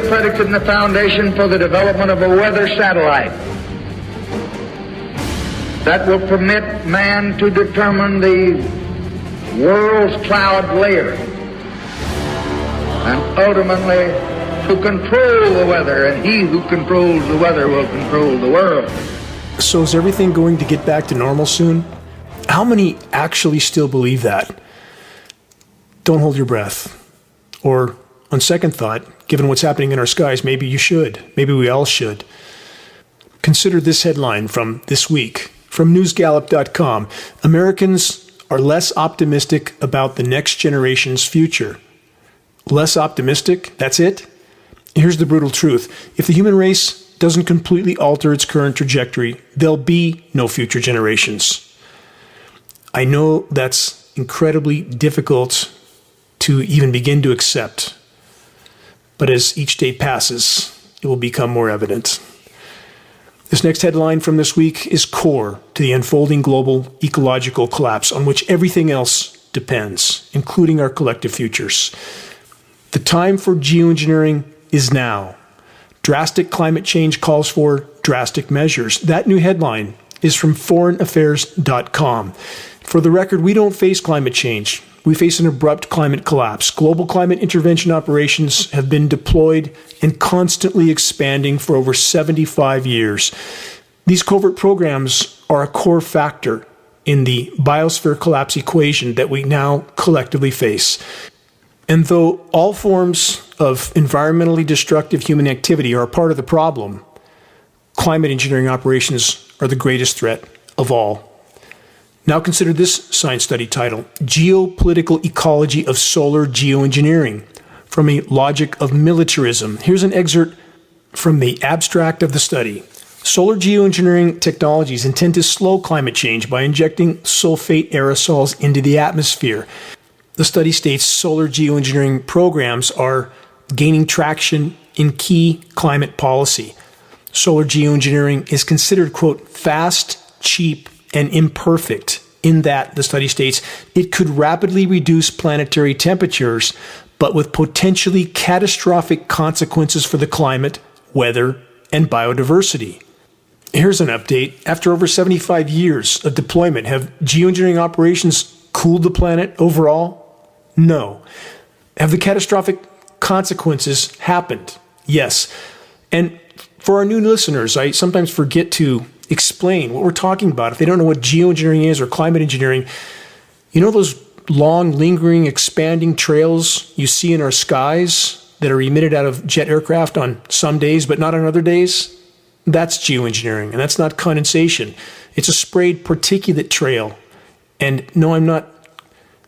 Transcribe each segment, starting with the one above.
predicate and the foundation for the development of a weather satellite that will permit man to determine the world's cloud layer and ultimately to control the weather, and he who controls the weather will control the world. So is everything going to get back to normal soon? How many actually still believe that? Don't hold your breath. Or, on second thought, given what's happening in our skies, maybe you should. Maybe we all should. Consider this headline from this week, from newsgallup.com. Americans are less optimistic about the next generation's future. Less optimistic? That's it? Here's the brutal truth. If the human race doesn't completely alter its current trajectory, there'll be no future generations. I know that's incredibly difficult to even begin to accept, but as each day passes, it will become more evident. This next headline from this week is core to the unfolding global ecological collapse on which everything else depends, including our collective futures. The time for geoengineering is now. Drastic climate change calls for drastic measures. That new headline is from foreignaffairs.com. For the record, we don't face climate change. We face an abrupt climate collapse. Global climate intervention operations have been deployed and constantly expanding for over 75 years. These covert programs are a core factor in the biosphere collapse equation that we now collectively face. And though all forms of environmentally destructive human activity are a part of the problem, climate engineering operations are the greatest threat of all. Now consider this science study title, Geopolitical Ecology of Solar Geoengineering, from a Logic of Militarism. Here's an excerpt from the abstract of the study. Solar geoengineering technologies intend to slow climate change by injecting sulfate aerosols into the atmosphere. The study states solar geoengineering programs are gaining traction in key climate policy. Solar geoengineering is considered, quote, fast, cheap, and imperfect in that, the study states, it could rapidly reduce planetary temperatures, but with potentially catastrophic consequences for the climate, weather, and biodiversity. Here's an update. After over 75 years of deployment, have geoengineering operations cooled the planet overall? No. Have the catastrophic consequences happened? Yes. And for our new listeners, I sometimes forget to explain what we're talking about. If they don't know what geoengineering is or climate engineering, you know those long, lingering, expanding trails you see in our skies that are emitted out of jet aircraft on some days but not on other days? That's geoengineering, and that's not condensation. It's a sprayed particulate trail. And no, I'm not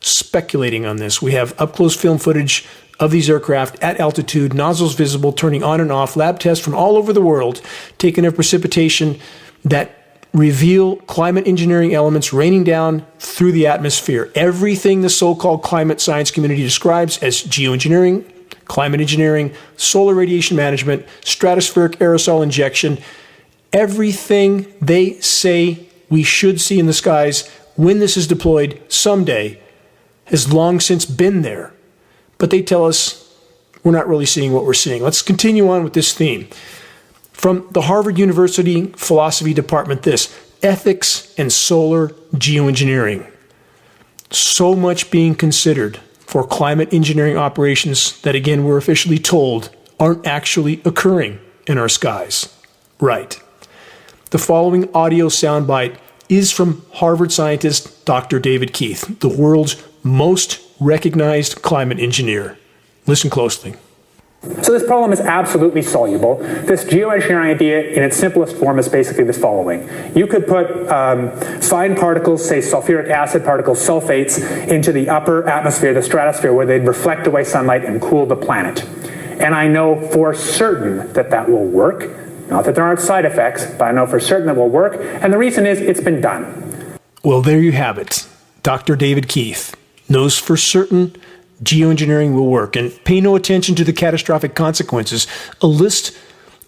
speculating on this. We have up-close film footage of these aircraft at altitude, nozzles visible, turning on and off, lab tests from all over the world, taken of precipitation that reveal climate engineering elements raining down through the atmosphere. Everything the so-called climate science community describes as geoengineering, climate engineering, solar radiation management, stratospheric aerosol injection, everything they say we should see in the skies when this is deployed someday has long since been there. But they tell us we're not really seeing what we're seeing. Let's continue on with this theme. From the Harvard University Philosophy Department, this, ethics and solar geoengineering. So much being considered for climate engineering operations that, again, we're officially told aren't actually occurring in our skies. Right. The following audio soundbite is from Harvard scientist Dr. David Keith, the world's most recognized climate engineer. Listen closely. So this problem is absolutely soluble. This geoengineering idea in its simplest form is basically the following. You could put fine particles, say sulfuric acid particles, sulfates, into the upper atmosphere, the stratosphere, where they'd reflect away sunlight and cool the planet. And I know for certain that that will work. Not that there aren't side effects, but I know for certain that will work. And the reason is it's been done. Well, there you have it. Dr. David Keith knows for certain geoengineering will work. And pay no attention to the catastrophic consequences. A list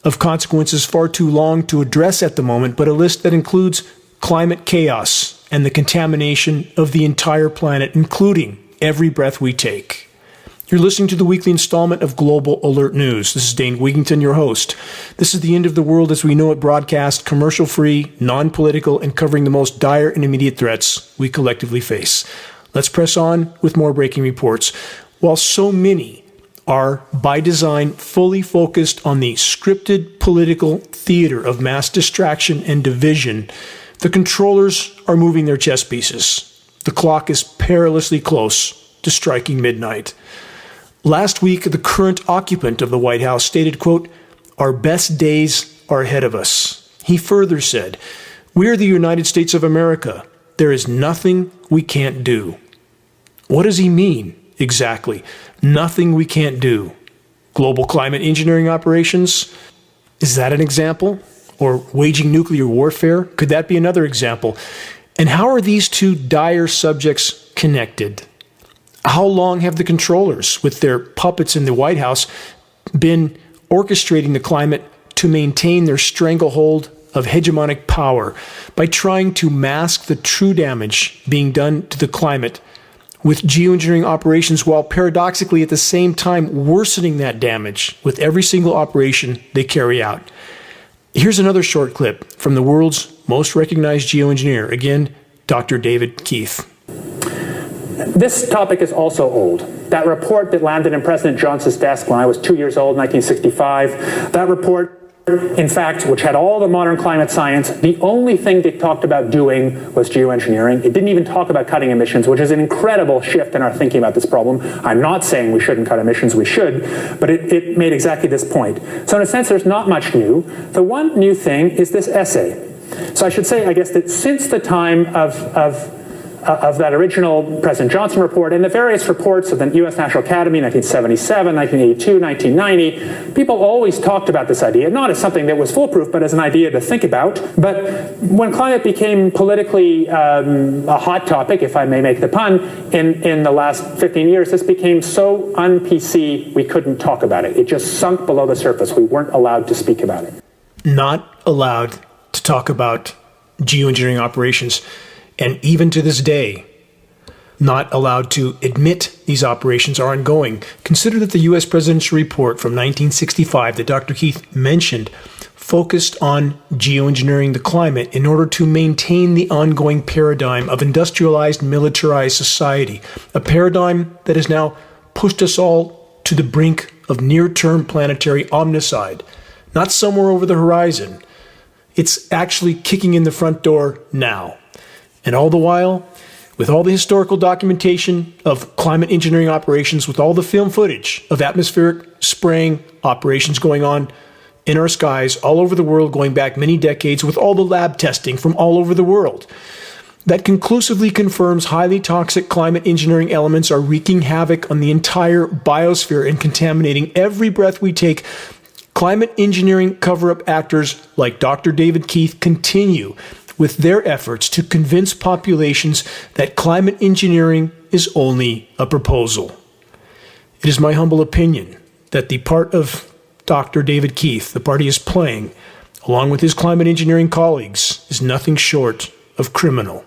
of consequences far too long to address at the moment, but a list that includes climate chaos and the contamination of the entire planet, including every breath we take. You're listening to the weekly installment of Global Alert News. This is Dane Wigington, your host. This is the end of the world as we know it broadcast, commercial-free, non-political, and covering the most dire and immediate threats we collectively face. Let's press on with more breaking reports. While so many are, by design, fully focused on the scripted political theater of mass distraction and division, the controllers are moving their chess pieces. The clock is perilously close to striking midnight. Last week, the current occupant of the White House stated, quote, "Our best days are ahead of us." He further said, "We are the United States of America. There is nothing we can't do." What does he mean exactly? Nothing we can't do. Global climate engineering operations? Is that an example? Or waging nuclear warfare? Could that be another example? And how are these two dire subjects connected? How long have the controllers, with their puppets in the White House, been orchestrating the climate to maintain their stranglehold of hegemonic power by trying to mask the true damage being done to the climate with geoengineering operations, while paradoxically at the same time worsening that damage with every single operation they carry out? Here's another short clip from the world's most recognized geoengineer, again, Dr. David Keith. This topic is also old. That report that landed in President Johnson's desk when I was 2 years old, 1965, that report, in fact, which had all the modern climate science, the only thing they talked about doing was geoengineering. It didn't even talk about cutting emissions, which is an incredible shift in our thinking about this problem. I'm not saying we shouldn't cut emissions, we should, but it made exactly this point. So in a sense, there's not much new. The one new thing is this essay. So I should say, I guess, that since the time of that original President Johnson report and the various reports of the U.S. National Academy, 1977, 1982, 1990, people always talked about this idea, not as something that was foolproof, but as an idea to think about. But when climate became politically a hot topic, if I may make the pun, in the last 15 years, this became so un-PC we couldn't talk about it. It just sunk below the surface. We weren't allowed to speak about it. Not allowed to talk about geoengineering operations. And even to this day, not allowed to admit these operations are ongoing. Consider that the U.S. presidential report from 1965 that Dr. Keith mentioned focused on geoengineering the climate in order to maintain the ongoing paradigm of industrialized, militarized society, a paradigm that has now pushed us all to the brink of near-term planetary omnicide. Not somewhere over the horizon. It's actually kicking in the front door now. And all the while, with all the historical documentation of climate engineering operations, with all the film footage of atmospheric spraying operations going on in our skies all over the world going back many decades, with all the lab testing from all over the world, that conclusively confirms highly toxic climate engineering elements are wreaking havoc on the entire biosphere and contaminating every breath we take. Climate engineering cover-up actors like Dr. David Keith continue with their efforts to convince populations that climate engineering is only a proposal. It is my humble opinion that the part of Dr. David Keith, the part he is playing, along with his climate engineering colleagues, is nothing short of criminal.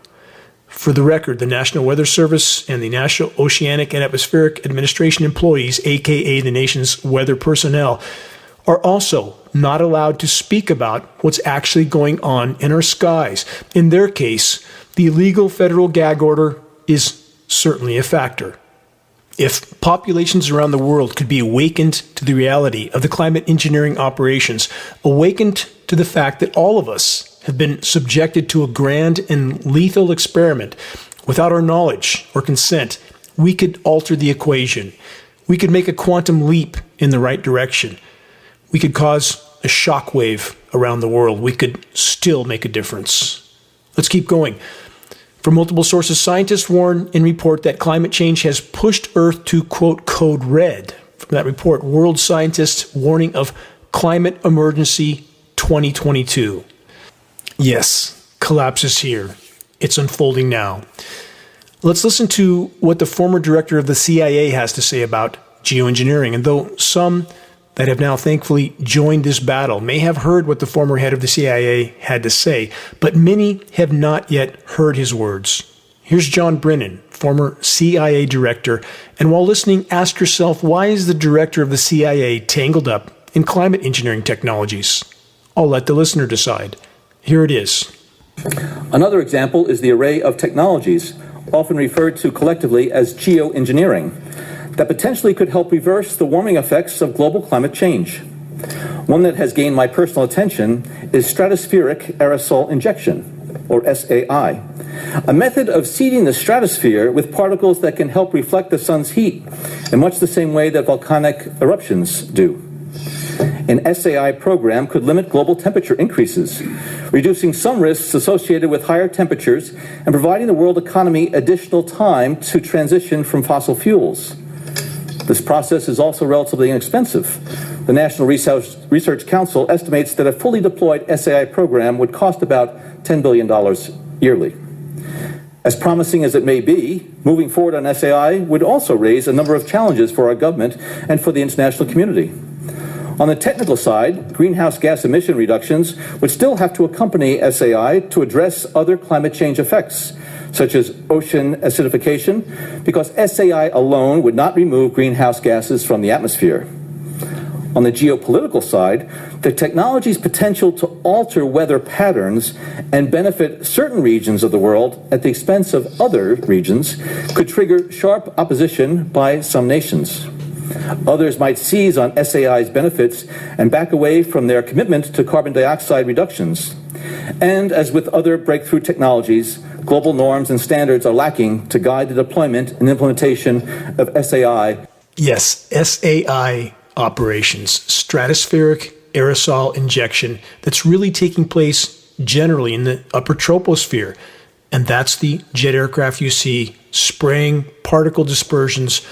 For the record, the National Weather Service and the National Oceanic and Atmospheric Administration employees, aka the nation's weather personnel, are also not allowed to speak about what's actually going on in our skies. In their case, the illegal federal gag order is certainly a factor. If populations around the world could be awakened to the reality of the climate engineering operations, awakened to the fact that all of us have been subjected to a grand and lethal experiment without our knowledge or consent, we could alter the equation. We could make a quantum leap in the right direction. We could cause a shockwave around the world. We could still make a difference. Let's keep going. From multiple sources, scientists warn and report that climate change has pushed Earth to, quote, code red. From that report, world scientists warning of climate emergency 2022. Yes, collapse is here. It's unfolding now. Let's listen to what the former director of the CIA has to say about geoengineering. And though some that have now thankfully joined this battle may have heard what the former head of the CIA had to say, but many have not yet heard his words. Here's John Brennan, former CIA director, and while listening, ask yourself, why is the director of the CIA tangled up in climate engineering technologies? I'll let the listener decide. Here it is. Another example is the array of technologies, often referred to collectively as geoengineering, that potentially could help reverse the warming effects of global climate change. One that has gained my personal attention is stratospheric aerosol injection, or SAI, a method of seeding the stratosphere with particles that can help reflect the sun's heat in much the same way that volcanic eruptions do. An SAI program could limit global temperature increases, reducing some risks associated with higher temperatures and providing the world economy additional time to transition from fossil fuels. This process is also relatively inexpensive. The National Research Council estimates that a fully deployed SAI program would cost about $10 billion yearly. As promising as it may be, moving forward on SAI would also raise a number of challenges for our government and for the international community. On the technical side, greenhouse gas emission reductions would still have to accompany SAI to address other climate change effects, such as ocean acidification, because SAI alone would not remove greenhouse gases from the atmosphere. On the geopolitical side, the technology's potential to alter weather patterns and benefit certain regions of the world at the expense of other regions could trigger sharp opposition by some nations. Others might seize on SAI's benefits and back away from their commitment to carbon dioxide reductions. And as with other breakthrough technologies, global norms and standards are lacking to guide the deployment and implementation of SAI. Yes, SAI operations, stratospheric aerosol injection, that's really taking place generally in the upper troposphere. And that's the jet aircraft you see spraying particle dispersions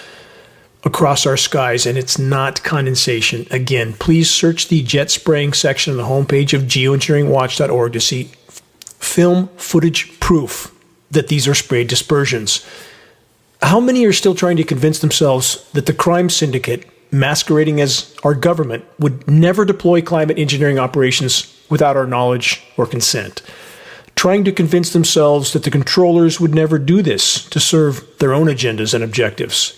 across our skies, and it's not condensation. Again, please search the jet spraying section on the homepage of geoengineeringwatch.org to see film footage proof that these are sprayed dispersions. How many are still trying to convince themselves that the crime syndicate, masquerading as our government, would never deploy climate engineering operations without our knowledge or consent? Trying to convince themselves that the controllers would never do this to serve their own agendas and objectives.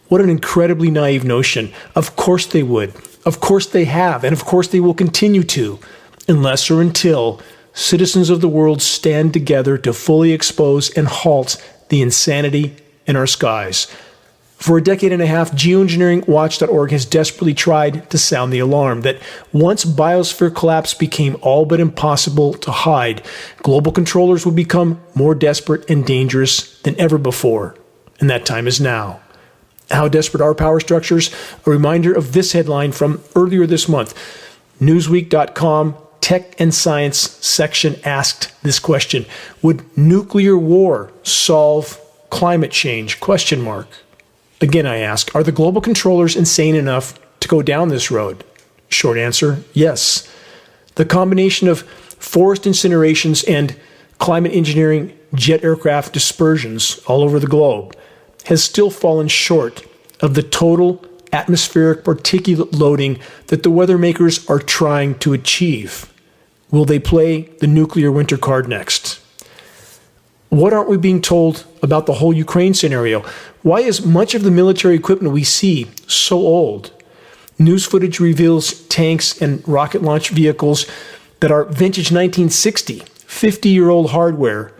What an incredibly naive notion. Of course they would. Of course they have. And of course they will continue to, unless or until citizens of the world stand together to fully expose and halt the insanity in our skies. For a decade and a half, geoengineeringwatch.org has desperately tried to sound the alarm that once biosphere collapse became all but impossible to hide, global controllers would become more desperate and dangerous than ever before. And that time is now. How desperate are power structures? A reminder of this headline from earlier this month. Newsweek.com Tech and Science section asked this question: would nuclear war solve climate change? ? Again, I ask, are the global controllers insane enough to go down this road? Short answer, yes. The combination of forest incinerations and climate engineering jet aircraft dispersions all over the globe has still fallen short of the total atmospheric particulate loading that the weather makers are trying to achieve. Will they play the nuclear winter card next? What aren't we being told about the whole Ukraine scenario? Why is much of the military equipment we see so old? News footage reveals tanks and rocket launch vehicles that are vintage 1960, 50-year-old hardware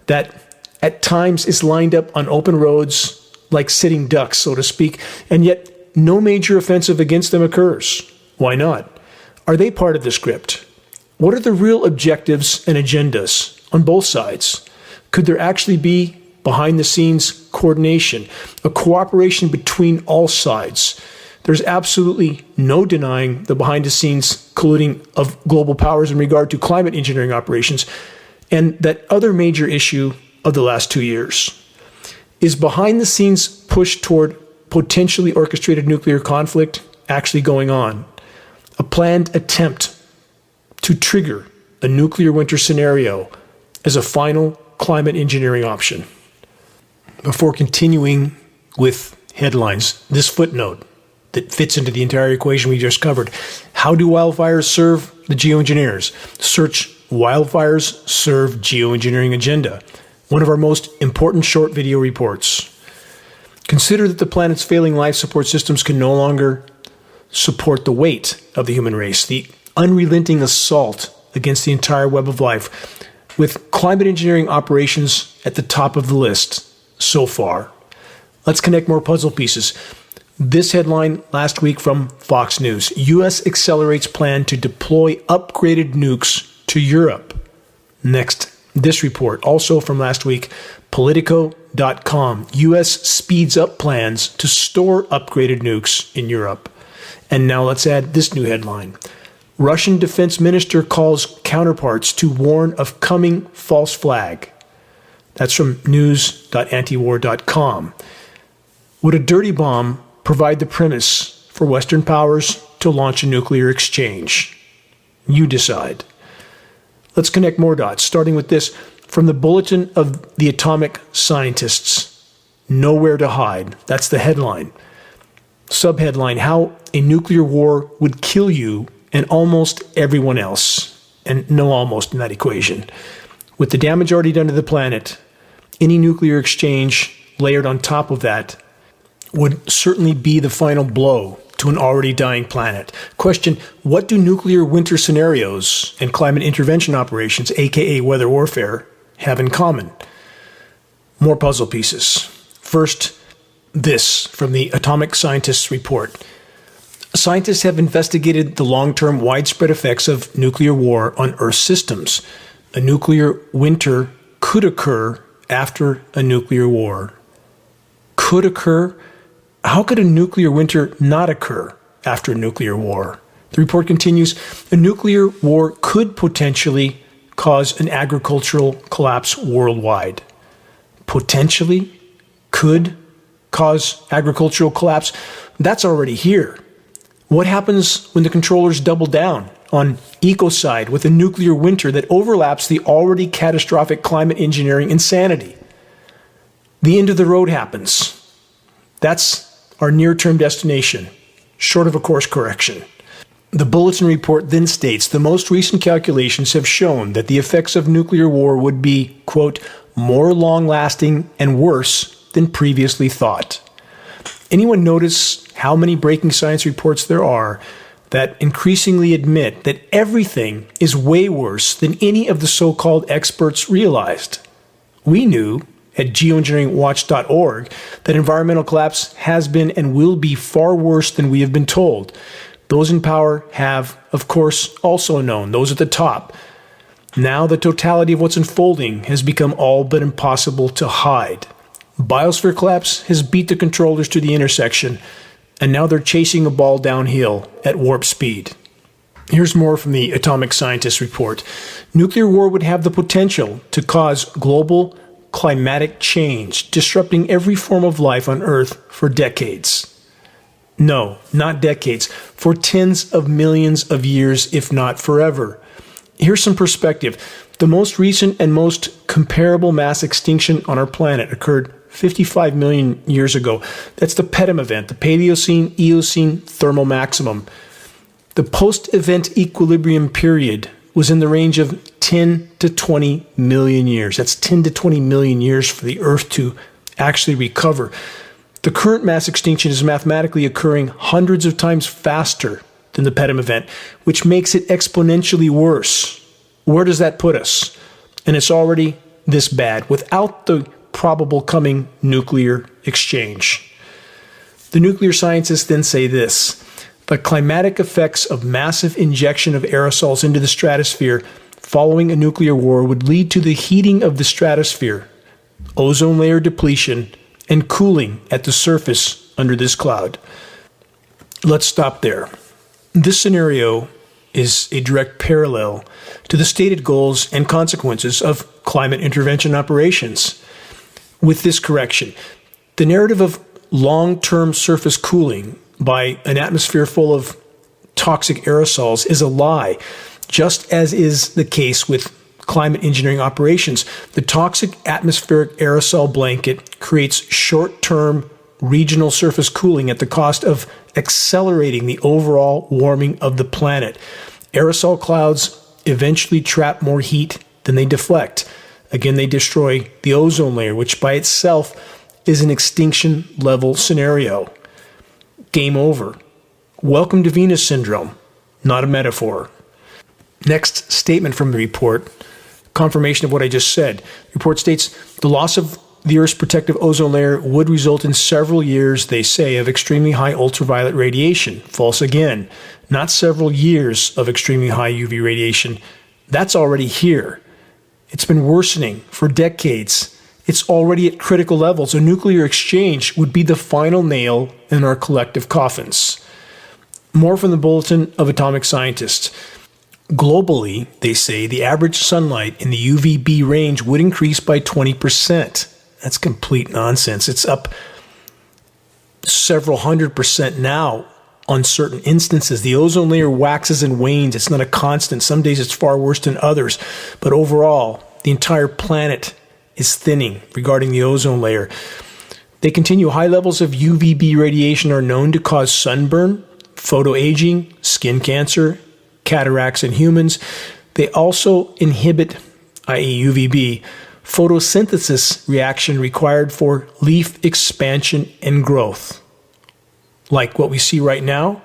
that at times is lined up on open roads like sitting ducks, so to speak, and yet no major offensive against them occurs. Why not? Are they part of the script? What are the real objectives and agendas on both sides? Could there actually be behind-the-scenes coordination, a cooperation between all sides? There's absolutely no denying the behind-the-scenes colluding of global powers in regard to climate engineering operations, and that other major issue of the last 2 years. Is behind-the-scenes push toward potentially orchestrated nuclear conflict actually going on? A planned attempt to trigger a nuclear winter scenario as a final climate engineering option. Before continuing with headlines, this footnote that fits into the entire equation we just covered. How do wildfires serve the geoengineers? Search wildfires serve geoengineering agenda. one of our most important short video reports. Consider that the planet's failing life support systems can no longer support the weight of the human race, the unrelenting assault against the entire web of life, with climate engineering operations at the top of the list so far. Let's connect more puzzle pieces. This headline last week from Fox News: U.S. accelerates plan to deploy upgraded nukes to Europe. Next, this report, also from last week, Politico.com: U.S. speeds up plans to store upgraded nukes in Europe. And now let's add this new headline: Russian defense minister calls counterparts to warn of coming false flag. That's from news.antiwar.com. Would a dirty bomb provide the premise for Western powers to launch a nuclear exchange? You decide. Let's connect more dots, starting with this from the Bulletin of the Atomic Scientists: Nowhere to hide. That's the headline. Subheadline: How a nuclear war would kill you and almost everyone else. And no almost in that equation. With the damage already done to the planet, any nuclear exchange layered on top of that would certainly be the final blow to an already dying planet. Question: what do nuclear winter scenarios and climate intervention operations, aka weather warfare, have in common? More puzzle pieces. First, this from the Atomic Scientists report. Scientists have investigated the long-term widespread effects of nuclear war on Earth systems. A nuclear winter could occur after a nuclear war. Could occur? How could a nuclear winter not occur after a nuclear war? The report continues: a nuclear war could potentially cause an agricultural collapse worldwide. Potentially? Could cause agricultural collapse? That's already here. What happens when the controllers double down on ecocide with a nuclear winter that overlaps the already catastrophic climate engineering insanity? The end of the road happens. That's our near-term destination, short of a course correction. The bulletin report then states the most recent calculations have shown that the effects of nuclear war would be, quote, more long-lasting and worse than previously thought. Anyone notice how many breaking science reports there are that increasingly admit that everything is way worse than any of the so-called experts realized? We knew at geoengineeringwatch.org that environmental collapse has been and will be far worse than we have been told. Those in power have, of course, also known, those at the top. Now the totality of what's unfolding has become all but impossible to hide. Biosphere collapse has beat the controllers to the intersection, and now they're chasing a ball downhill at warp speed. Here's more from the Atomic Scientists report. Nuclear war would have the potential to cause global climatic change, disrupting every form of life on Earth for decades. No, not decades, for tens of millions of years, if not forever. Here's some perspective. The most recent and most comparable mass extinction on our planet occurred 55 million years ago. That's the PETM event, the Paleocene-Eocene thermal maximum. The post-event equilibrium period was in the range of 10 to 20 million years. That's 10 to 20 million years for the Earth to actually recover. The current mass extinction is mathematically occurring hundreds of times faster than the PETM event, which makes it exponentially worse. Where does that put us? And it's already this bad without the probable coming nuclear exchange. The nuclear scientists then say this: the climatic effects of massive injection of aerosols into the stratosphere following a nuclear war would lead to the heating of the stratosphere, ozone layer depletion, and cooling at the surface under this cloud. Let's stop there. This scenario is a direct parallel to the stated goals and consequences of climate intervention operations. With this correction, the narrative of long-term surface cooling by an atmosphere full of toxic aerosols is a lie, just as is the case with climate engineering operations. The toxic atmospheric aerosol blanket creates short-term regional surface cooling at the cost of accelerating the overall warming of the planet. Aerosol clouds eventually trap more heat than they deflect. Again, they destroy the ozone layer, which by itself is an extinction level scenario. Game over. Welcome to Venus syndrome, not a metaphor. Next statement from the report, confirmation of what I just said. The report states the loss of the Earth's protective ozone layer would result in several years, they say, of extremely high ultraviolet radiation. False again. Not several years of extremely high UV radiation. That's already here. It's been worsening for decades. It's already at critical levels. A nuclear exchange would be the final nail in our collective coffins. More from the Bulletin of Atomic Scientists. Globally, they say, the average sunlight in the UVB range would increase by 20%. That's complete nonsense. It's up several 100% now on certain instances. The ozone layer waxes and wanes. It's not a constant. Some days it's far worse than others. But overall, the entire planet is thinning regarding the ozone layer. They continue, high levels of UVB radiation are known to cause sunburn, photoaging, skin cancer, cataracts in humans. They also inhibit, i.e. UVB, photosynthesis reaction required for leaf expansion and growth. Like what we see right now,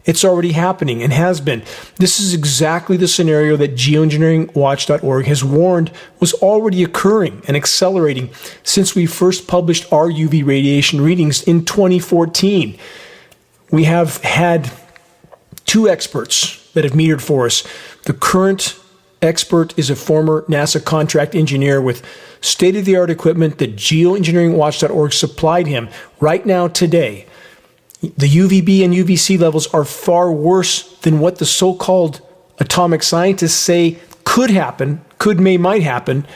it's already happening and has been. This is exactly the scenario that Geoengineeringwatch.org has warned was already occurring and accelerating since we first published our UV radiation readings in 2014. We have had two experts that have metered for us. The current expert is a former NASA contract engineer with state-of-the-art equipment that Geoengineeringwatch.org supplied him right now today. The UVB and UVC levels are far worse than what the so-called atomic scientists say could happen, might happen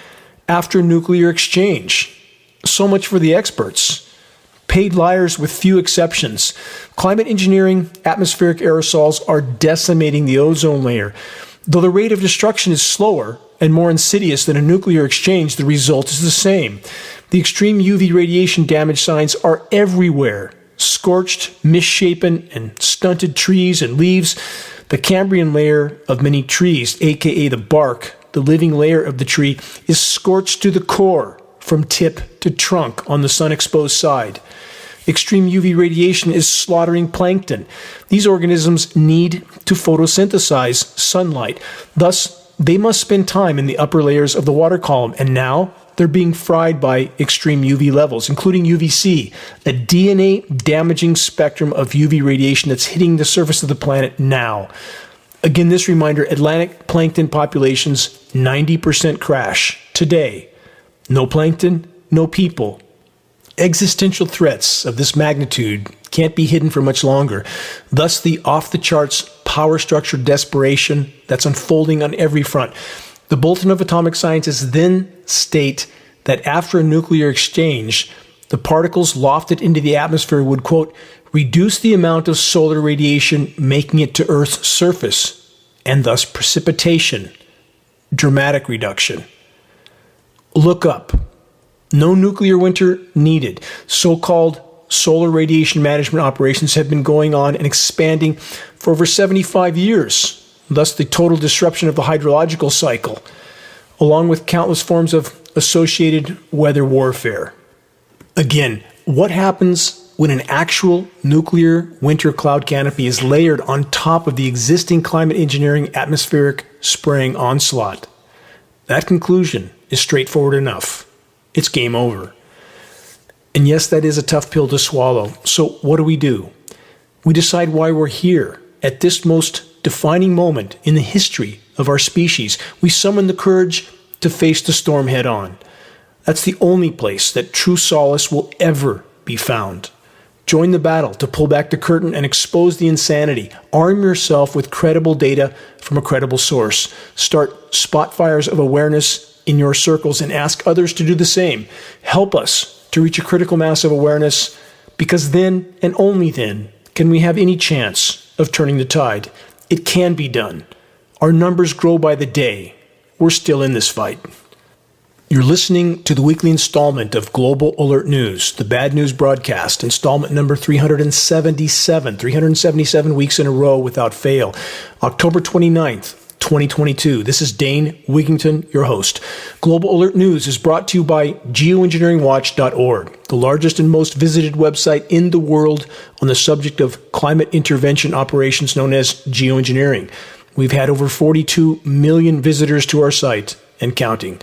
after nuclear exchange. So much for the experts. Paid liars with few exceptions. Climate engineering, atmospheric aerosols are decimating the ozone layer. Though the rate of destruction is slower and more insidious than a nuclear exchange, the result is the same. The extreme UV radiation damage signs are everywhere. Scorched, misshapen, and stunted trees and leaves. The Cambrian layer of many trees, aka the bark, the living layer of the tree, is scorched to the core from tip to trunk on the sun-exposed side. Extreme UV radiation is slaughtering plankton. These organisms need to photosynthesize sunlight. Thus, they must spend time in the upper layers of the water column, and now they're being fried by extreme UV levels, including UVC, a DNA-damaging spectrum of UV radiation that's hitting the surface of the planet now. Again, this reminder, Atlantic plankton populations 90% crash today. No plankton, no people. Existential threats of this magnitude can't be hidden for much longer. Thus, the off-the-charts power structure desperation that's unfolding on every front. The Bulletin of Atomic Scientists then state that after a nuclear exchange, the particles lofted into the atmosphere would, quote, reduce the amount of solar radiation making it to Earth's surface, and thus precipitation. Dramatic reduction. Look up. No nuclear winter needed. So-called solar radiation management operations have been going on and expanding for over 75 years. Thus, the total disruption of the hydrological cycle, along with countless forms of associated weather warfare. Again, what happens when an actual nuclear winter cloud canopy is layered on top of the existing climate engineering atmospheric spraying onslaught? That conclusion is straightforward enough. It's game over. And yes, that is a tough pill to swallow. So what do? We decide why we're here at this most defining moment in the history of our species. We summon the courage to face the storm head on. That's the only place that true solace will ever be found. Join the battle to pull back the curtain and expose the insanity. Arm yourself with credible data from a credible source. Start spot fires of awareness in your circles and ask others to do the same. Help us to reach a critical mass of awareness, because then and only then can we have any chance of turning the tide. It can be done. Our numbers grow by the day. We're still in this fight. You're listening to the weekly installment of Global Alert News, the Bad News Broadcast, installment number 377 weeks in a row without fail. October 29th, 2022. This is Dane Wigington, your host. Global Alert News is brought to you by Geoengineeringwatch.org, the largest and most visited website in the world on the subject of climate intervention operations known as geoengineering. We've had over 42 million visitors to our site and counting.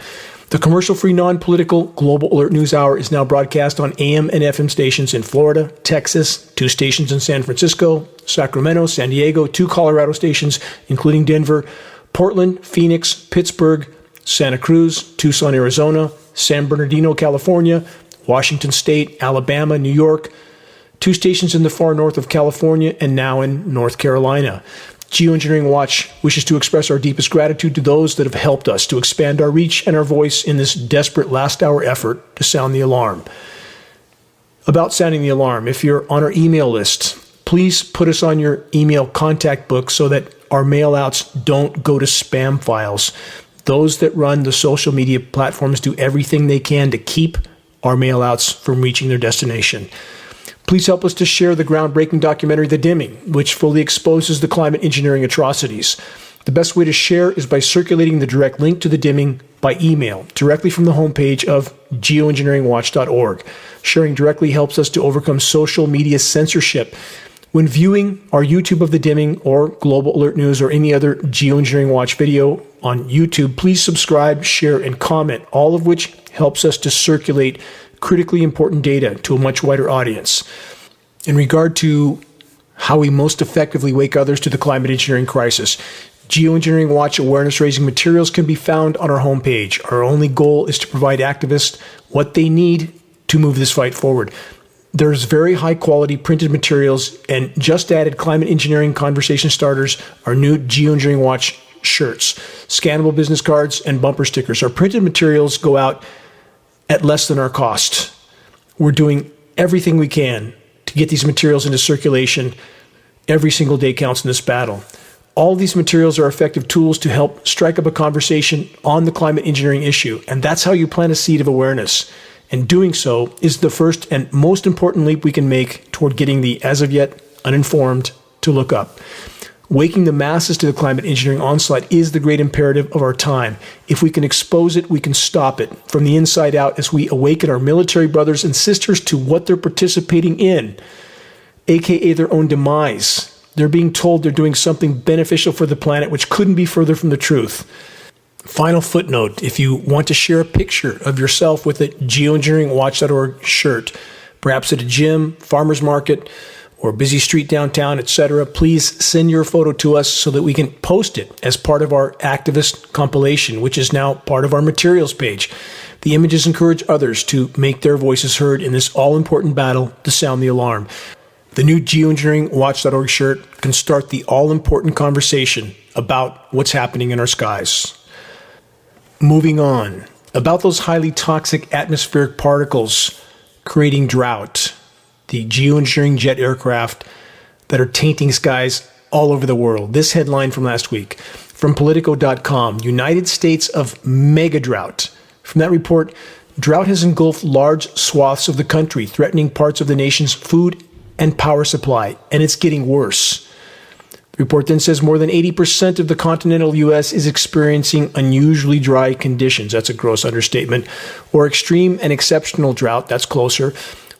The commercial-free, non-political Global Alert News Hour is now broadcast on AM and FM stations in Florida, Texas, 2 stations in San Francisco, Sacramento, San Diego, 2 Colorado stations, including Denver, Portland, Phoenix, Pittsburgh, Santa Cruz, Tucson, Arizona, San Bernardino, California, Washington State, Alabama, New York, 2 stations in the far north of California, and now in North Carolina. Geoengineering Watch wishes to express our deepest gratitude to those that have helped us to expand our reach and our voice in this desperate last-hour effort to sound the alarm. About sounding the alarm, if you're on our email list, please put us on your email contact book so that our mail-outs don't go to spam files. Those that run the social media platforms do everything they can to keep our mail-outs from reaching their destination. Please help us to share the groundbreaking documentary, The Dimming, which fully exposes the climate engineering atrocities. The best way to share is by circulating the direct link to The Dimming by email, directly from the homepage of geoengineeringwatch.org. Sharing directly helps us to overcome social media censorship. When viewing our YouTube of The Dimming or Global Alert News or any other Geoengineering Watch video on YouTube, please subscribe, share, and comment, all of which helps us to circulate critically important data to a much wider audience. In regard to how we most effectively wake others to the climate engineering crisis, Geoengineering Watch awareness-raising materials can be found on our homepage. Our only goal is to provide activists what they need to move this fight forward. There's very high-quality printed materials and just added climate engineering conversation starters, our new Geoengineering Watch shirts, scannable business cards, and bumper stickers. Our printed materials go out at less than our cost. We're doing everything we can to get these materials into circulation. Every single day counts in this battle. All these materials are effective tools to help strike up a conversation on the climate engineering issue, and that's how you plant a seed of awareness. And doing so is the first and most important leap we can make toward getting the as of yet uninformed to look up. Waking the masses to the climate engineering onslaught is the great imperative of our time. If we can expose it, we can stop it from the inside out as we awaken our military brothers and sisters to what they're participating in, aka their own demise. They're being told they're doing something beneficial for the planet, which couldn't be further from the truth. Final footnote, if you want to share a picture of yourself with a geoengineeringwatch.org shirt, perhaps at a gym, farmer's market, or busy street downtown, etc., please send your photo to us so that we can post it as part of our activist compilation, which is now part of our materials page. The images encourage others to make their voices heard in this all-important battle to sound the alarm. The new geoengineeringwatch.org shirt can start the all-important conversation about what's happening in our skies. Moving on, about those highly toxic atmospheric particles creating drought, the geoengineering jet aircraft that are tainting skies all over the world. This headline from last week from Politico.com, United States of mega drought. From that report, drought has engulfed large swaths of the country, threatening parts of the nation's food and power supply, and it's getting worse. The report then says more than 80% of the continental U.S. is experiencing unusually dry conditions. That's a gross understatement. Or extreme and exceptional drought, that's closer,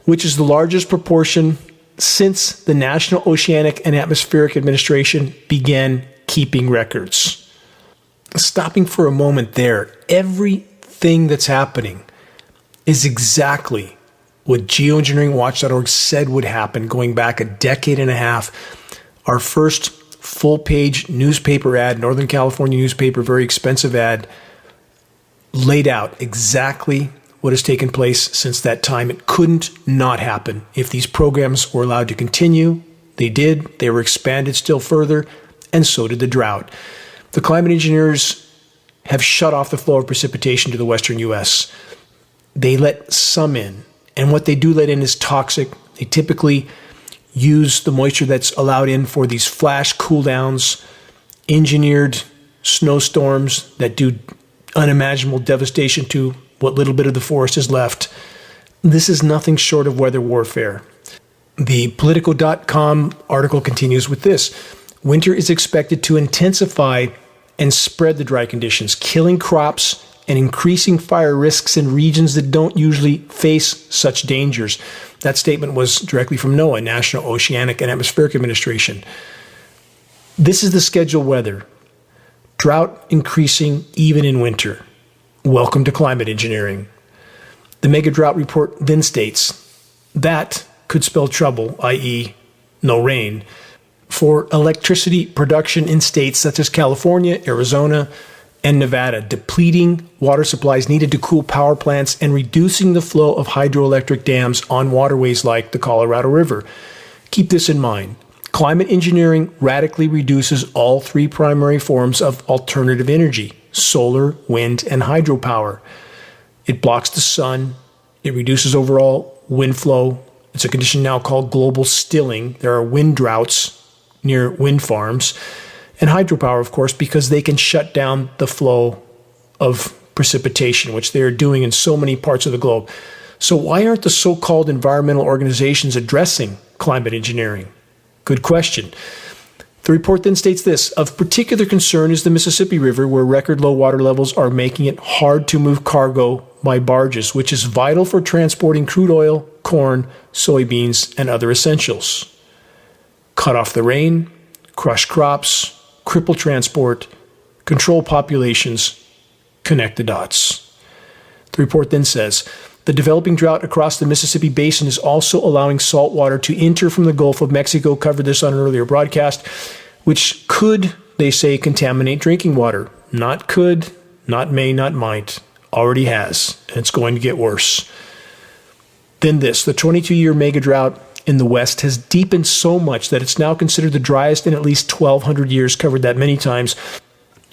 which is the largest proportion since the National Oceanic and Atmospheric Administration began keeping records. Stopping for a moment there, everything that's happening is exactly what Geoengineeringwatch.org said would happen going back a decade and a half. Our first full-page newspaper ad, Northern California newspaper, very expensive ad, laid out exactly what has taken place since that time. It couldn't not happen. If these programs were allowed to continue, they did. They were expanded still further, and so did the drought. The climate engineers have shut off the flow of precipitation to the western U.S. They let some in, and what they do let in is toxic. They typically use the moisture that's allowed in for these flash cool downs, engineered snowstorms that do unimaginable devastation to what little bit of the forest is left. This is nothing short of weather warfare. The Politico.com article continues with this. Winter is expected to intensify and spread the dry conditions, killing crops and increasing fire risks in regions that don't usually face such dangers. That statement was directly from NOAA, National Oceanic and Atmospheric Administration. This is the scheduled weather. Drought increasing even in winter. Welcome to climate engineering. The mega drought report then states that could spell trouble, i.e., no rain, for electricity production in states such as California, Arizona, and Nevada, depleting water supplies needed to cool power plants and reducing the flow of hydroelectric dams on waterways like the Colorado River. Keep this in mind. Climate engineering radically reduces all three primary forms of alternative energy: solar, wind, and hydropower. It blocks the sun. It reduces overall wind flow. It's a condition now called global stilling. There are wind droughts near wind farms. And hydropower, of course, because they can shut down the flow of precipitation, which they are doing in so many parts of the globe. So why aren't the so-called environmental organizations addressing climate engineering? Good question. The report then states this: of particular concern is the Mississippi River, where record low water levels are making it hard to move cargo by barges, which is vital for transporting crude oil, corn, soybeans, and other essentials. Cut off the rain, crush crops, cripple transport, control populations, connect the dots. The report then says, the developing drought across the Mississippi Basin is also allowing salt water to enter from the Gulf of Mexico, covered this on an earlier broadcast, which could, they say, contaminate drinking water. Not could, not may, not might. Already has, and it's going to get worse. Then this, the 22-year mega drought in the West has deepened so much that it's now considered the driest in at least 1,200 years, covered that many times.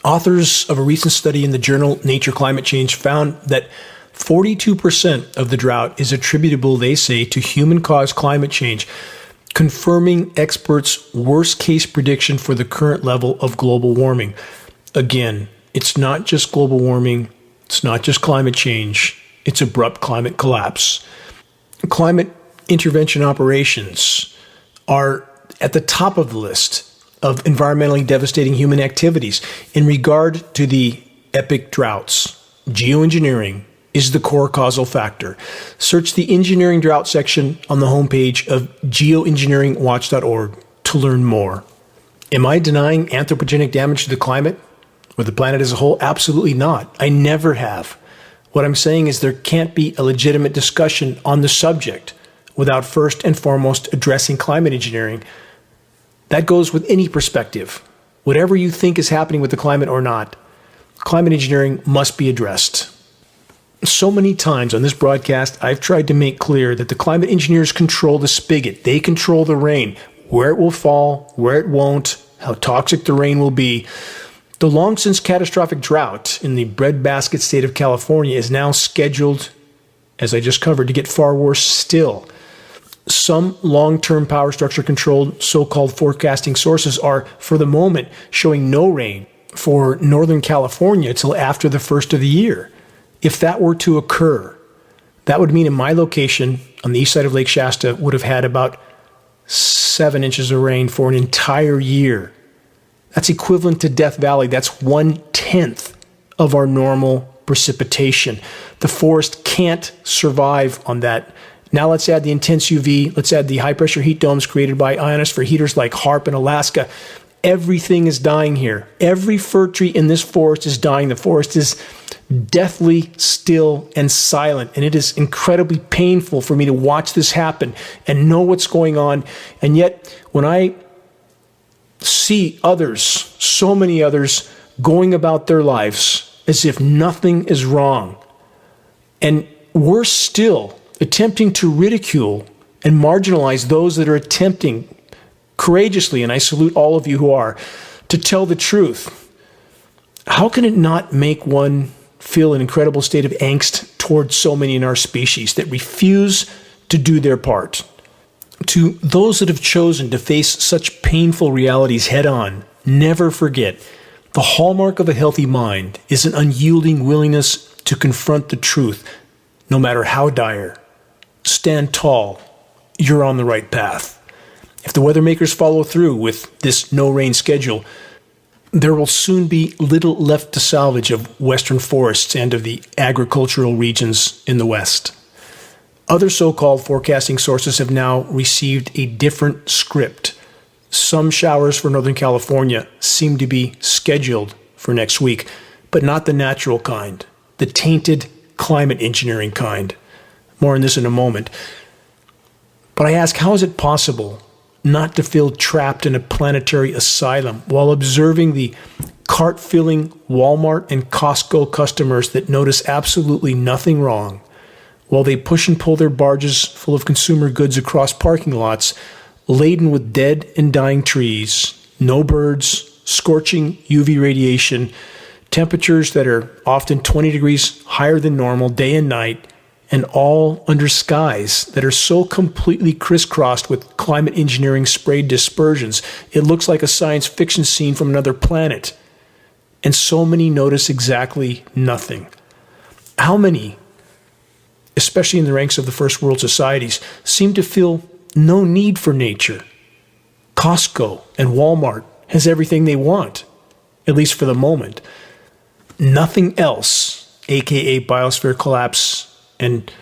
Authors of a recent study in the journal Nature Climate Change found that 42% of the drought is attributable, they say, to human-caused climate change, confirming experts' worst-case prediction for the current level of global warming. Again, it's not just global warming, it's not just climate change, it's abrupt climate collapse. Climate intervention operations are at the top of the list of environmentally devastating human activities. In regard to the epic droughts, geoengineering is the core causal factor. Search the engineering drought section on the homepage of geoengineeringwatch.org to learn more. Am I denying anthropogenic damage to the climate or the planet as a whole? Absolutely not. I never have. What I'm saying is there can't be a legitimate discussion on the subject without first and foremost addressing climate engineering. That goes with any perspective. Whatever you think is happening with the climate or not, climate engineering must be addressed. So many times on this broadcast, I've tried to make clear that the climate engineers control the spigot. They control the rain, where it will fall, where it won't, how toxic the rain will be. The long since catastrophic drought in the breadbasket state of California is now scheduled, as I just covered, to get far worse still. Some long-term power structure controlled so-called forecasting sources are, for the moment, showing no rain for Northern California till after the first of the year. If that were to occur, that would mean in my location on the east side of Lake Shasta would have had about 7 inches of rain for an entire year. That's equivalent to Death Valley. That's 1/10 of our normal precipitation. The forest can't survive on that. Now let's add the intense UV. Let's add the high-pressure heat domes created by ionosphere heaters like HARP in Alaska. Everything is dying here. Every fir tree in this forest is dying. The forest is deathly still and silent, and it is incredibly painful for me to watch this happen and know what's going on. And yet, when I see others, so many others, going about their lives as if nothing is wrong, and worse still, attempting to ridicule and marginalize those that are attempting courageously, and I salute all of you who are, to tell the truth, how can it not make one feel an incredible state of angst towards so many in our species that refuse to do their part? To those that have chosen to face such painful realities head on, never forget, the hallmark of a healthy mind is an unyielding willingness to confront the truth, no matter how dire. Stand tall. You're on the right path. If the weather makers follow through with this no rain schedule, There will soon be little left to salvage of western forests and of the agricultural regions in the west. Other so-called forecasting sources have now received a different script. Some showers for Northern California seem to be scheduled for next week, but not the natural kind, the tainted climate engineering kind. More on this in a moment. But I ask, how is it possible not to feel trapped in a planetary asylum while observing the cart-filling Walmart and Costco customers that notice absolutely nothing wrong, while they push and pull their barges full of consumer goods across parking lots laden with dead and dying trees, no birds, scorching UV radiation, temperatures that are often 20 degrees higher than normal day and night, and all under skies that are so completely crisscrossed with climate engineering sprayed dispersions, it looks like a science fiction scene from another planet. And so many notice exactly nothing. How many, especially in the ranks of the first world societies, seem to feel no need for nature? Costco and Walmart has everything they want, at least for the moment. Nothing else, aka biosphere collapse and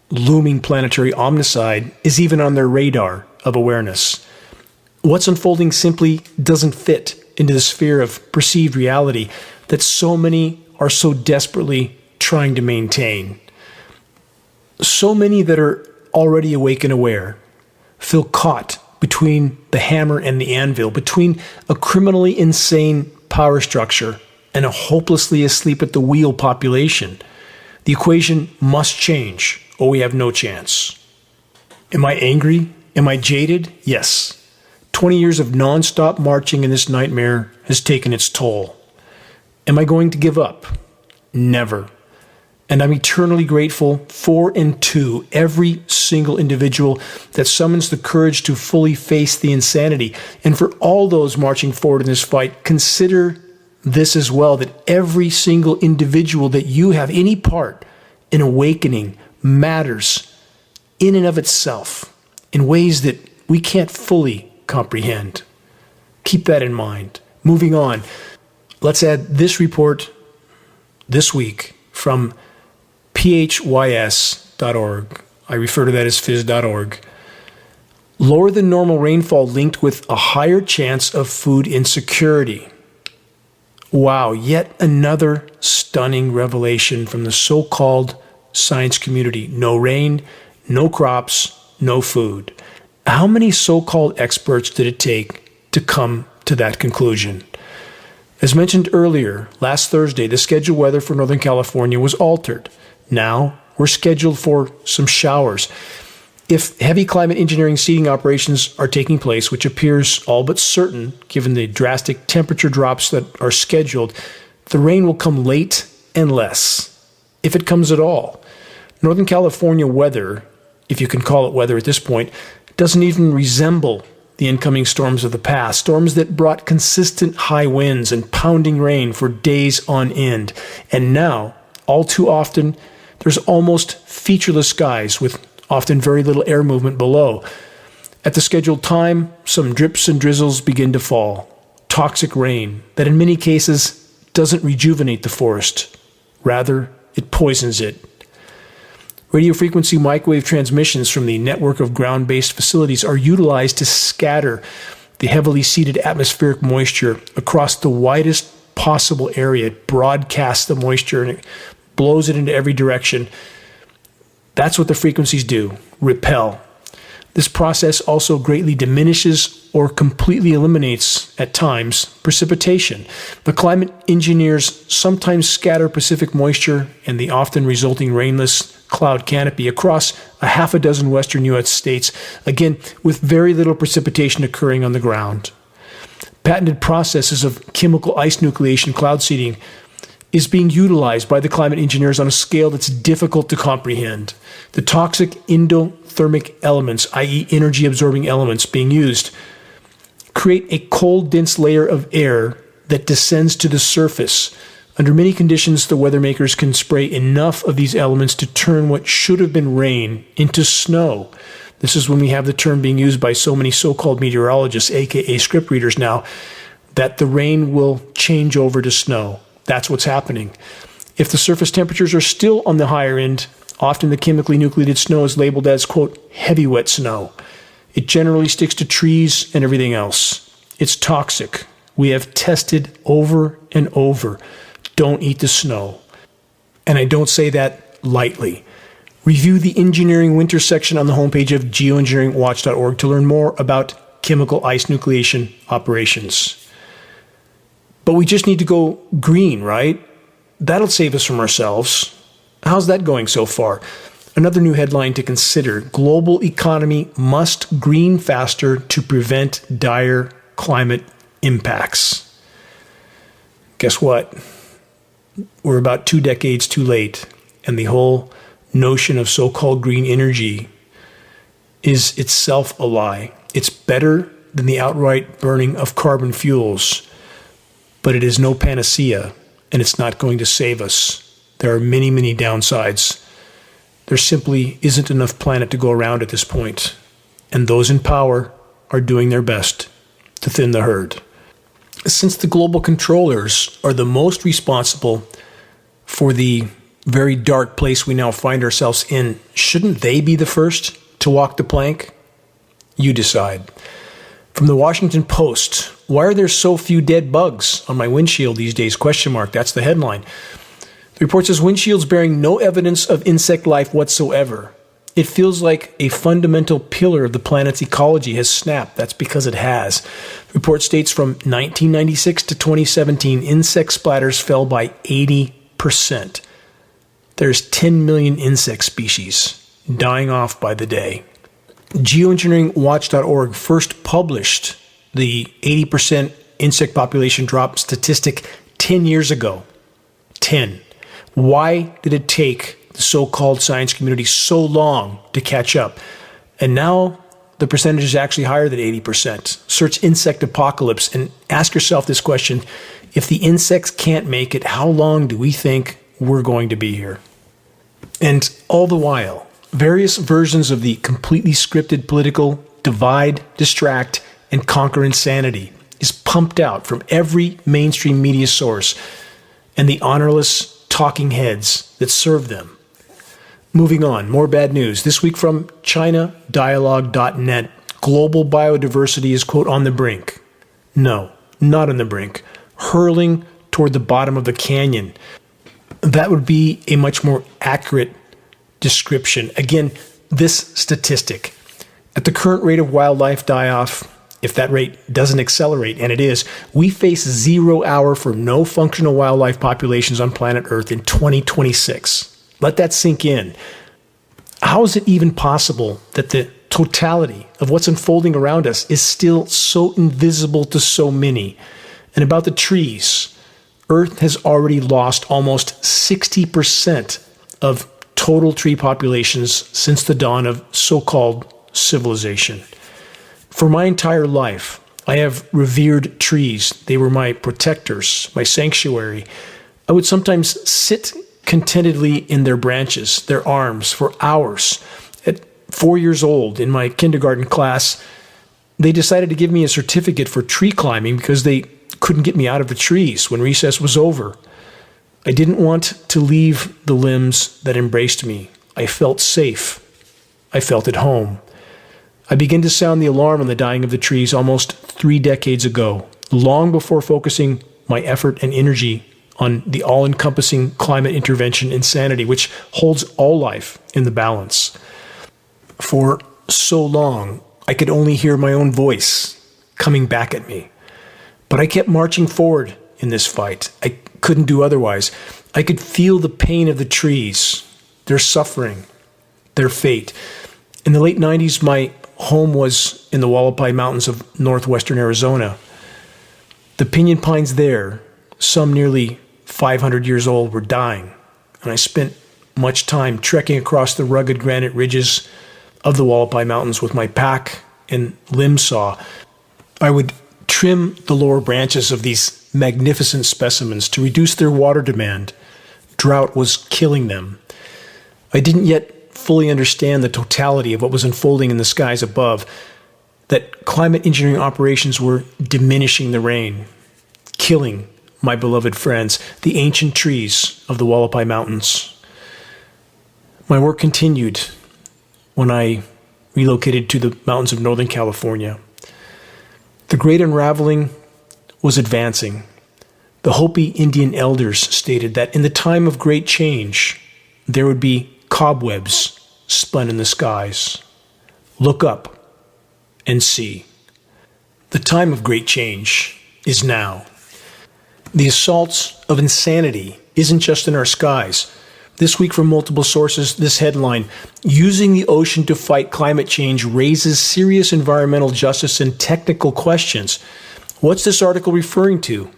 looming planetary omnicide, is even on their radar of awareness. What's unfolding simply doesn't fit into the sphere of perceived reality that so many are so desperately trying to maintain. So many that are already awake and aware feel caught between the hammer and the anvil, between a criminally insane power structure and a hopelessly asleep at the wheel population. The equation must change, or we have no chance. Am I angry? Am I jaded? Yes. 20 years of non-stop marching in this nightmare has taken its toll. Am I going to give up? Never. And I'm eternally grateful for and to every single individual that summons the courage to fully face the insanity. And for all those marching forward in this fight, consider this as well, that every single individual that you have any part in awakening matters in and of itself in ways that we can't fully comprehend. Keep that in mind. Moving on, let's add this report this week from phys.org. I refer to that as phys.org. Lower than normal rainfall linked with a higher chance of food insecurity. Wow, yet another stunning revelation from the so-called science community. No rain, no crops, no food. How many so-called experts did it take to come to that conclusion? As mentioned earlier, last Thursday, the scheduled weather for Northern California was altered. Now, we're scheduled for some showers. If heavy climate engineering seeding operations are taking place, which appears all but certain given the drastic temperature drops that are scheduled, the rain will come late and less, if it comes at all. Northern California weather, if you can call it weather at this point, doesn't even resemble the incoming storms of the past, storms that brought consistent high winds and pounding rain for days on end. And now, all too often, there's almost featureless skies with often very little air movement below. At the scheduled time, some drips and drizzles begin to fall. Toxic rain that in many cases doesn't rejuvenate the forest. Rather, it poisons it. Radio frequency microwave transmissions from the network of ground-based facilities are utilized to scatter the heavily seeded atmospheric moisture across the widest possible area. It broadcasts the moisture and it blows it into every direction. That's what the frequencies do, repel. This process also greatly diminishes or completely eliminates, at times, precipitation. The climate engineers sometimes scatter Pacific moisture and the often resulting rainless cloud canopy across a half a dozen western U.S. states, again, with very little precipitation occurring on the ground. Patented processes of chemical ice nucleation cloud seeding is being utilized by the climate engineers on a scale that's difficult to comprehend. The toxic endothermic elements, i.e. energy-absorbing elements being used, create a cold, dense layer of air that descends to the surface. Under many conditions, the weather makers can spray enough of these elements to turn what should have been rain into snow. This is when we have the term being used by so many so-called meteorologists, aka script readers now, that the rain will change over to snow. That's what's happening. If the surface temperatures are still on the higher end, often the chemically nucleated snow is labeled as, quote, heavy wet snow. It generally sticks to trees and everything else. It's toxic. We have tested over and over. Don't eat the snow. And I don't say that lightly. Review the engineering winter section on the homepage of geoengineeringwatch.org to learn more about chemical ice nucleation operations. But we just need to go green, right? That'll save us from ourselves. How's that going so far? Another new headline to consider. Global economy must green faster to prevent dire climate impacts. Guess what? We're about 2 decades too late, and the whole notion of so-called green energy is itself a lie. It's better than the outright burning of carbon fuels, but it is no panacea, and it's not going to save us. There are many, many downsides. There simply isn't enough planet to go around at this point, and those in power are doing their best to thin the herd. Since the global controllers are the most responsible for the very dark place we now find ourselves in, shouldn't they be the first to walk the plank? You decide. From the Washington Post, why are there so few dead bugs on my windshield these days? Question mark. That's the headline. The report says windshields bearing no evidence of insect life whatsoever. It feels like a fundamental pillar of the planet's ecology has snapped. That's because it has. The report states from 1996 to 2017, insect splatters fell by 80%. There's 10 million insect species dying off by the day. Geoengineeringwatch.org first published the 80% insect population drop statistic 10 years ago. 10. Why did it take the so-called science community so long to catch up? And now the percentage is actually higher than 80%. Search insect apocalypse and ask yourself this question. If the insects can't make it, how long do we think we're going to be here? And all the while, various versions of the completely scripted political divide, distract, and conquer insanity is pumped out from every mainstream media source and the honorless talking heads that serve them. Moving on, more bad news. This week from ChinaDialogue.net, global biodiversity is, quote, on the brink. No, not on the brink. Hurling toward the bottom of the canyon. That would be a much more accurate description. Again, this statistic. At the current rate of wildlife die-off, if that rate doesn't accelerate, and it is, we face 0 hour for no functional wildlife populations on planet Earth in 2026. Let that sink in. How is it even possible that the totality of what's unfolding around us is still so invisible to so many? And about the trees, Earth has already lost almost 60% of total tree populations since the dawn of so-called civilization. For my entire life, I have revered trees. They were my protectors, my sanctuary. I would sometimes sit contentedly in their branches, their arms, for hours. At 4 years old, in my kindergarten class, they decided to give me a certificate for tree climbing because they couldn't get me out of the trees when recess was over. I didn't want to leave the limbs that embraced me. I felt safe. I felt at home. I began to sound the alarm on the dying of the trees almost 3 decades ago, long before focusing my effort and energy on the all-encompassing climate intervention insanity, which holds all life in the balance. For so long, I could only hear my own voice coming back at me. But I kept marching forward in this fight. I couldn't do otherwise. I could feel the pain of the trees, their suffering, their fate. In the late 90s, my home was in the Wallapai Mountains of northwestern Arizona. The pinyon pines there, some nearly 500 years old, were dying, and I spent much time trekking across the rugged granite ridges of the Wallapai Mountains with my pack and limb saw. I would trim the lower branches of these magnificent specimens to reduce their water demand. Drought was killing them. I didn't yet fully understand the totality of what was unfolding in the skies above, that climate engineering operations were diminishing the rain, killing my beloved friends, the ancient trees of the Wallapai Mountains. My work continued when I relocated to the mountains of Northern California. The great unraveling was advancing. The Hopi Indian elders stated that in the time of great change, there would be cobwebs spun in the skies. Look up and see. The time of great change is now. The assaults of insanity isn't just in our skies. This week, from multiple sources, this headline, "Using the ocean to fight climate change raises serious environmental justice and technical questions." What's this article referring to?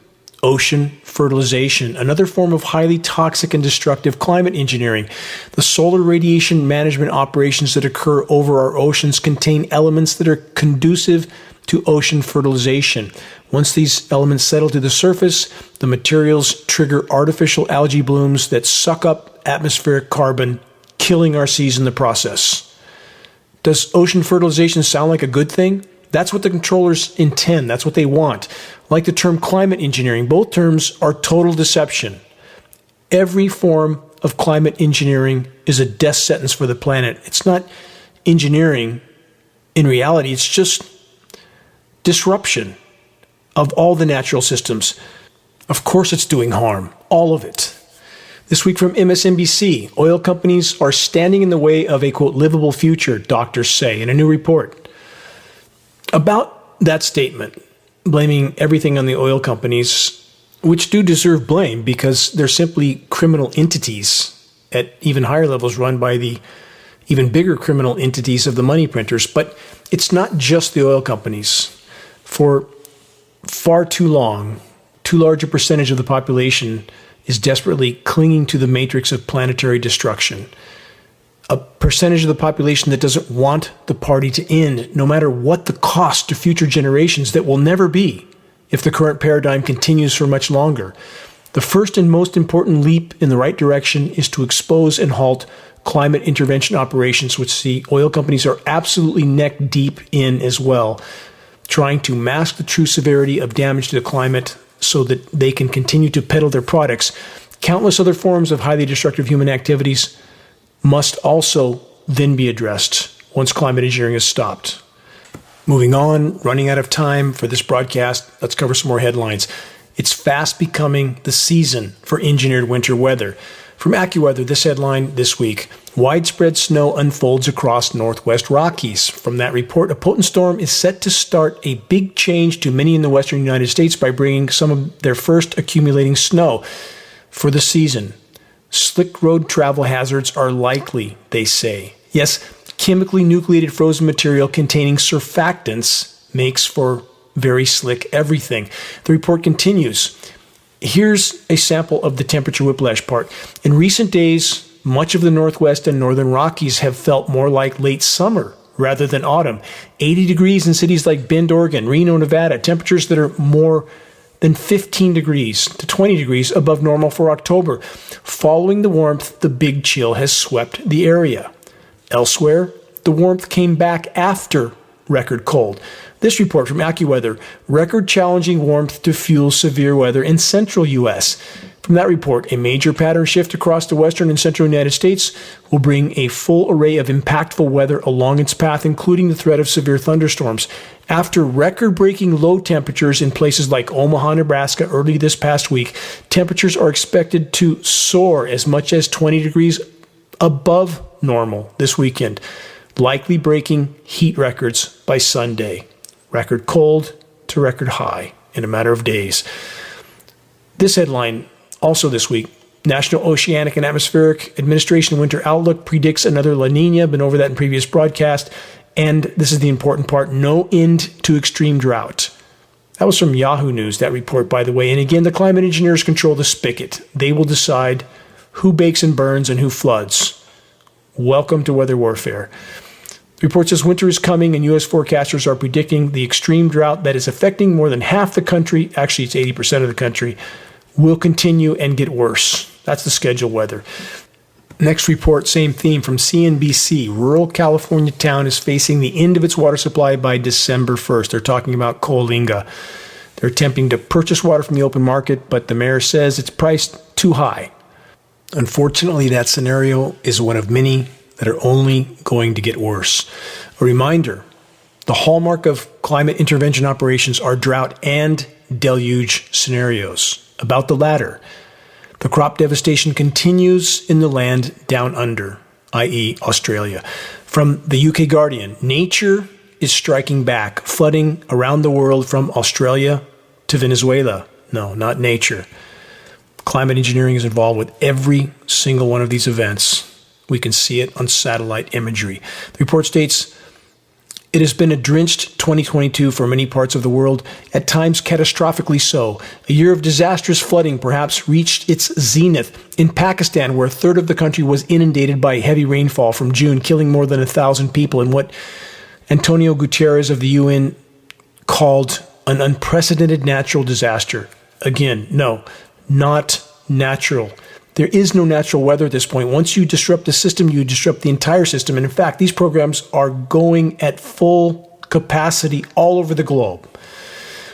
Ocean fertilization, another form of highly toxic and destructive climate engineering. The solar radiation management operations that occur over our oceans contain elements that are conducive to ocean fertilization. Once these elements settle to the surface, the materials trigger artificial algae blooms that suck up atmospheric carbon, killing our seas in the process. Does ocean fertilization sound like a good thing? That's what the controllers intend. That's what they want. Like the term climate engineering, both terms are total deception. Every form of climate engineering is a death sentence for the planet. It's not engineering in reality, it's just disruption of all the natural systems. Of course it's doing harm, all of it. This week from MSNBC, oil companies are standing in the way of a, quote, livable future, doctors say, in a new report. About that statement, blaming everything on the oil companies, which do deserve blame because they're simply criminal entities at even higher levels run by the even bigger criminal entities of the money printers. But it's not just the oil companies. For far too long, too large a percentage of the population is desperately clinging to the matrix of planetary destruction. A percentage of the population that doesn't want the party to end, no matter what the cost to future generations that will never be if the current paradigm continues for much longer. The first and most important leap in the right direction is to expose and halt climate intervention operations, which the oil companies are absolutely neck deep in as well, trying to mask the true severity of damage to the climate so that they can continue to peddle their products. Countless other forms of highly destructive human activities must also then be addressed once climate engineering is stopped. Moving on, running out of time for this broadcast, let's cover some more headlines. It's fast becoming the season for engineered winter weather. From AccuWeather, this headline this week, widespread snow unfolds across Northwest Rockies. From that report, a potent storm is set to start a big change to many in the western United States by bringing some of their first accumulating snow for the season. Slick road travel hazards are likely, they say. Yes, chemically nucleated frozen material containing surfactants makes for very slick everything. The report continues. Here's a sample of the temperature whiplash part. In recent days, much of the Northwest and Northern Rockies have felt more like late summer rather than autumn. 80 degrees in cities like Bend, Oregon, Reno, Nevada, temperatures that are more than 15 degrees to 20 degrees above normal for October. Following the warmth, the big chill has swept the area. Elsewhere, the warmth came back after record cold. This report from AccuWeather, record challenging warmth to fuel severe weather in central U.S. From that report, a major pattern shift across the western and central United States will bring a full array of impactful weather along its path, including the threat of severe thunderstorms. After record-breaking low temperatures in places like Omaha, Nebraska early this past week, temperatures are expected to soar as much as 20 degrees above normal this weekend, likely breaking heat records by Sunday. Record cold to record high in a matter of days. This headline also this week, National Oceanic and Atmospheric Administration Winter Outlook predicts another La Nina. Been over that in previous broadcast. And this is the important part, no end to extreme drought. That was from Yahoo News, that report, by the way. And again, the climate engineers control the spigot. They will decide who bakes and burns and who floods. Welcome to weather warfare. The report says winter is coming, and U.S. forecasters are predicting the extreme drought that is affecting more than half the country, actually it's 80% of the country, will continue and get worse. That's the scheduled weather. Next report, same theme from CNBC. Rural California town is facing the end of its water supply by December 1st. They're talking about Coalinga. They're attempting to purchase water from the open market, but the mayor says it's priced too high. Unfortunately, that scenario is one of many that are only going to get worse. A reminder, the hallmark of climate intervention operations are drought and deluge scenarios. About the latter, the crop devastation continues in the land down under, i.e. Australia. From the UK Guardian, nature is striking back, flooding around the world from Australia to Venezuela. No, not nature. Climate engineering is involved with every single one of these events. We can see it on satellite imagery. The report states, it has been a drenched 2022 for many parts of the world, at times catastrophically so. A year of disastrous flooding perhaps reached its zenith in Pakistan, where a third of the country was inundated by heavy rainfall from June, killing more than 1,000 people in what Antonio Guterres of the UN called an unprecedented natural disaster. Again, no, not natural. There is no natural weather at this point. Once you disrupt the system, you disrupt the entire system. And in fact, these programs are going at full capacity all over the globe.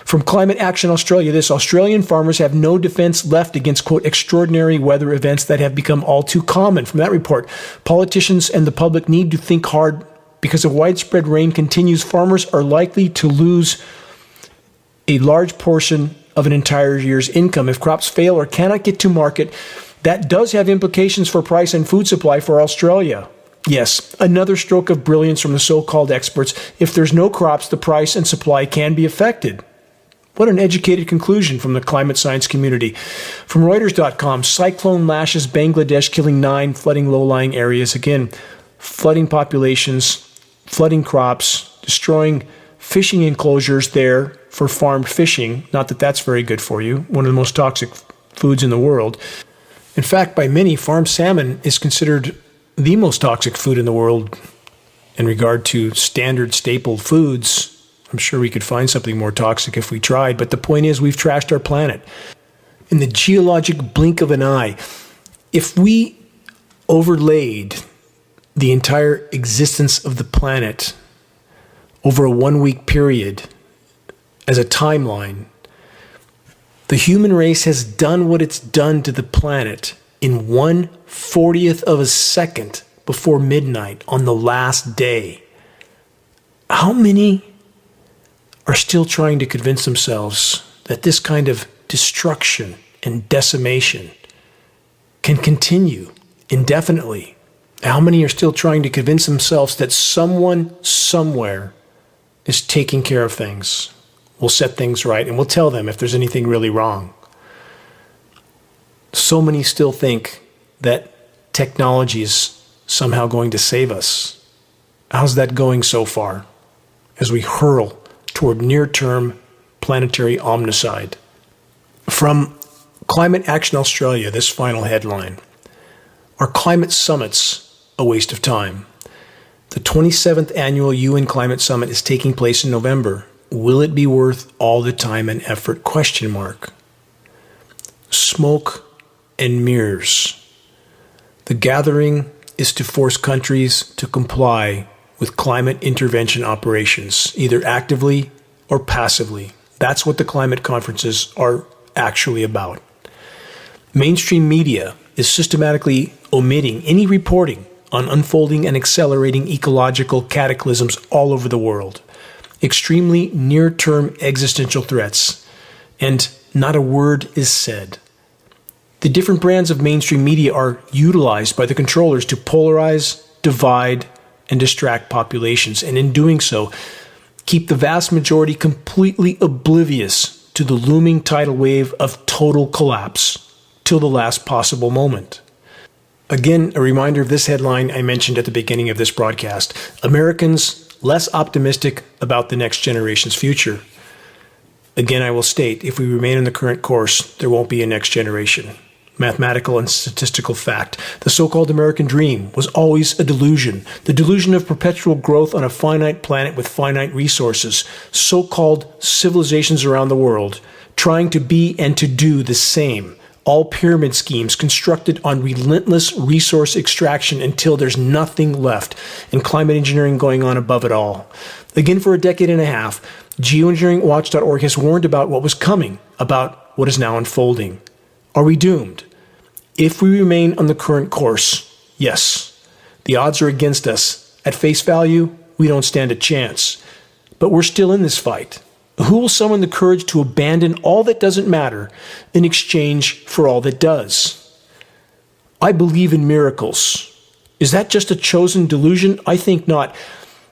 From Climate Action Australia, this Australian farmers have no defense left against, quote, extraordinary weather events that have become all too common. From that report, politicians and the public need to think hard because if widespread rain continues, farmers are likely to lose a large portion of an entire year's income. If crops fail or cannot get to market, that does have implications for price and food supply for Australia. Yes, another stroke of brilliance from the so-called experts. If there's no crops, the price and supply can be affected. What an educated conclusion from the climate science community. From Reuters.com, cyclone lashes Bangladesh, killing 9, flooding low-lying areas. Again, flooding populations, flooding crops, destroying fishing enclosures there for farmed fishing. Not that that's very good for you. One of the most toxic foods in the world. In fact, by many, farmed salmon is considered the most toxic food in the world in regard to standard staple foods. I'm sure we could find something more toxic if we tried, but the point is we've trashed our planet. In the geologic blink of an eye, if we overlaid the entire existence of the planet over a 1-week period as a timeline, the human race has done what it's done to the planet in 1/40th of a second before midnight on the last day. How many are still trying to convince themselves that this kind of destruction and decimation can continue indefinitely? How many are still trying to convince themselves that someone somewhere is taking care of things? We'll set things right, and we'll tell them if there's anything really wrong. So many still think that technology is somehow going to save us. How's that going so far as we hurl toward near-term planetary omnicide? From Climate Action Australia, this final headline. Are climate summits a waste of time? The 27th annual UN Climate Summit is taking place in November. Will it be worth all the time and effort? ? Smoke and mirrors. The gathering is to force countries to comply with climate intervention operations, either actively or passively. That's what the climate conferences are actually about. Mainstream media is systematically omitting any reporting on unfolding and accelerating ecological cataclysms all over the world. Extremely near-term existential threats, and not a word is said. The different brands of mainstream media are utilized by the controllers to polarize, divide, and distract populations, and in doing so, keep the vast majority completely oblivious to the looming tidal wave of total collapse till the last possible moment. Again, a reminder of this headline I mentioned at the beginning of this broadcast. Americans less optimistic about the next generation's future. Again, I will state, if we remain on the current course, there won't be a next generation. Mathematical and statistical fact. The so-called American dream was always a delusion. The delusion of perpetual growth on a finite planet with finite resources. So-called civilizations around the world trying to be and to do the same. All pyramid schemes constructed on relentless resource extraction until there's nothing left, and climate engineering going on above it all. Again, for a decade and a half, Geoengineeringwatch.org has warned about what was coming, about what is now unfolding. Are we doomed? If we remain on the current course, yes. The odds are against us. At face value, we don't stand a chance. But we're still in this fight. Who will summon the courage to abandon all that doesn't matter in exchange for all that does? I believe in miracles. Is that just a chosen delusion? I think not,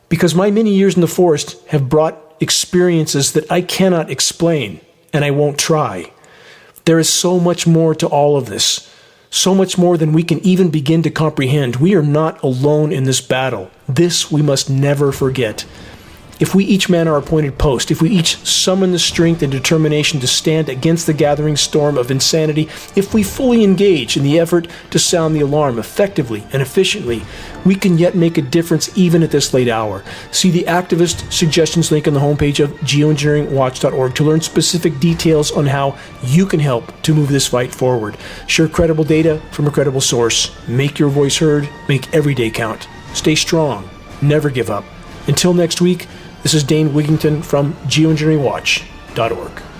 because my many years in the forest have brought experiences that I cannot explain, and I won't try. There is so much more to all of this, so much more than we can even begin to comprehend. We are not alone in this battle. This we must never forget. If we each man our appointed post, if we each summon the strength and determination to stand against the gathering storm of insanity, if we fully engage in the effort to sound the alarm effectively and efficiently, we can yet make a difference even at this late hour. See the activist suggestions link on the homepage of geoengineeringwatch.org to learn specific details on how you can help to move this fight forward. Share credible data from a credible source. Make your voice heard. Make every day count. Stay strong. Never give up. Until next week, this is Dane Wigington from geoengineeringwatch.org.